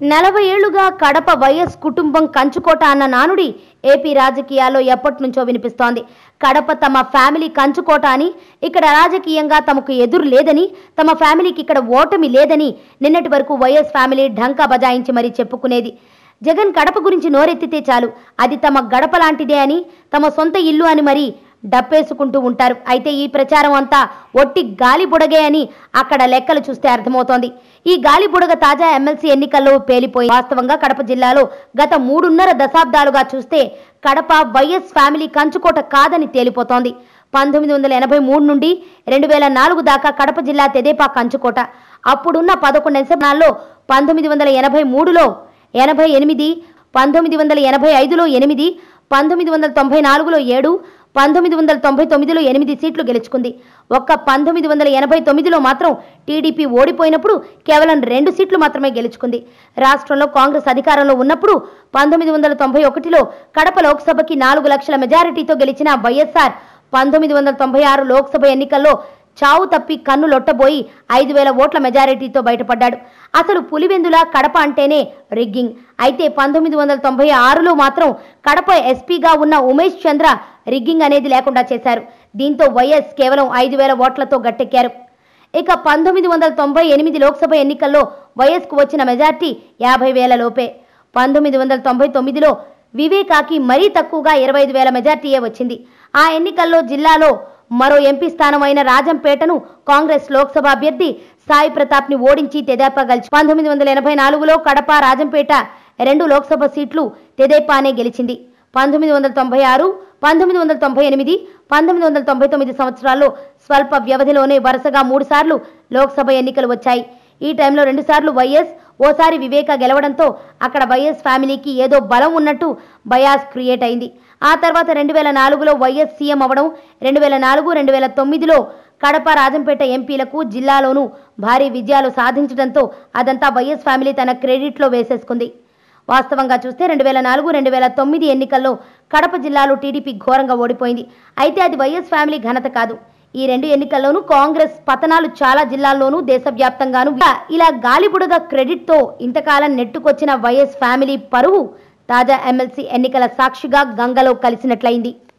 40 ఏళ్లుగా కడప వైఎస్ కుటుంబం కంచుకోట అన్న నానుడి ఏపీ రాజకీయాల్లో ఎప్పటినుంచో వినిపిస్తోంది. కడప తమ ఫ్యామిలీ కంచుకోట అని, ఇక్కడ రాజకీయంగా తమకు ఎదురు లేదని, తమ ఫ్యామిలీకి ఇక్కడ ఓటమి లేదని నిన్నటి వరకు వైఎస్ ఫ్యామిలీ ఢంకా బజాయించి మరీ చెప్పుకునేది. జగన్ కడప గురించి నోరెత్తితే చాలు అది తమ గడప లాంటిదే అని, తమ సొంత ఇల్లు అని మరీ డప్పేసుకుంటూ ఉంటారు. అయితే ఈ ప్రచారం అంతా ఒట్టి గాలి బుడగే అని అక్కడ లెక్కలు చూస్తే అర్థమవుతోంది. ఈ గాలి బుడగ తాజా ఎమ్మెల్సీ ఎన్నికల్లో పేలిపోయింది. వాస్తవంగా కడప జిల్లాలో గత 3.5 దశాబ్దాలుగా చూస్తే కడప వైఎస్ ఫ్యామిలీ కంచుకోట కాదని తేలిపోతోంది. 1983 నుండి 2004 దాకా కడప జిల్లా తెదేపా కంచుకోట. అప్పుడున్న 11 నిమిషాల్లో 1983లో 88, 1985లో 8, 1994లో 7, 1999లో 8 సీట్లు గెలుచుకుంది. ఒక్క 1989లో మాత్రం టీడీపీ ఓడిపోయినప్పుడు కేవలం 2 సీట్లు మాత్రమే గెలుచుకుంది. రాష్ట్రంలో కాంగ్రెస్ అధికారంలో ఉన్నప్పుడు 1991లో కడప లోక్సభకి 4 లక్షల మెజారిటీతో గెలిచిన వైఎస్ఆర్ 1996 లోక్సభ ఎన్నికల్లో చావు తప్పి కన్ను లొట్టబోయి 5,000 ఓట్ల మెజారిటీతో బయటపడ్డాడు. అసలు పులివెందుల కడప అంటేనే రిగ్గింగ్. అయితే 1996లో మాత్రం కడప ఎస్పీగా ఉన్న ఉమేష్ చంద్ర రిగ్గింగ్ అనేది లేకుండా చేశారు. దీంతో వైఎస్ కేవలం 5,000 ఓట్లతో గట్టెక్కారు. ఇక 1998 లోక్సభ ఎన్నికల్లో వైఎస్కు వచ్చిన మెజార్టీ 50,000 లోపే. 1999లో వివేకాకి మరీ తక్కువగా 25,000 మెజార్టీయే వచ్చింది. ఆ ఎన్నికల్లో జిల్లాలో మరో ఎంపీ స్థానమైన రాజంపేటను కాంగ్రెస్ లోక్సభ అభ్యర్థి సాయి ప్రతాప్ ని ఓడించి తెదేపా గెలిచి 1984లో కడప, రాజంపేట 2 లోక్సభ సీట్లు తెదేపానే గెలిచింది. 1996, 1998, 1999 సంవత్సరాల్లో స్వల్ప వ్యవధిలోనే వరుసగా 3 సార్లు లోక్సభ ఎన్నికలు వచ్చాయి. ఈ టైంలో 2 సార్లు వైఎస్, ఓసారి వివేక గెలవడంతో అక్కడ వైఎస్ ఫ్యామిలీకి ఏదో బలం ఉన్నట్టు బయాస్ క్రియేట్ అయింది. ఆ తర్వాత 2004లో వైఎస్ సీఎం అవడం, 2004, 2009లో కడప, రాజంపేట ఎంపీలకు జిల్లాలోనూ భారీ విజయాలు సాధించడంతో అదంతా వైఎస్ ఫ్యామిలీ తన క్రెడిట్లో వేసేసుకుంది. వాస్తవంగా చూస్తే 2004, 2009 ఎన్నికల్లో కడప జిల్లాలో టీడీపీ ఘోరంగా ఓడిపోయింది. అయితే అది వైఎస్ ఫ్యామిలీ ఘనత కాదు. ఈ 2 ఎన్నికల్లోనూ కాంగ్రెస్ పతనాలు చాలా జిల్లాల్లోనూ దేశవ్యాప్తంగానూ ఇలా గాలిబుడగ క్రెడిట్తో ఇంతకాలం నెట్టుకొచ్చిన వైఎస్ ఫ్యామిలీ పరువు తాజా ఎమ్మెల్సీ ఎన్నికల సాక్షిగా గంగలో కలిసినట్లయింది.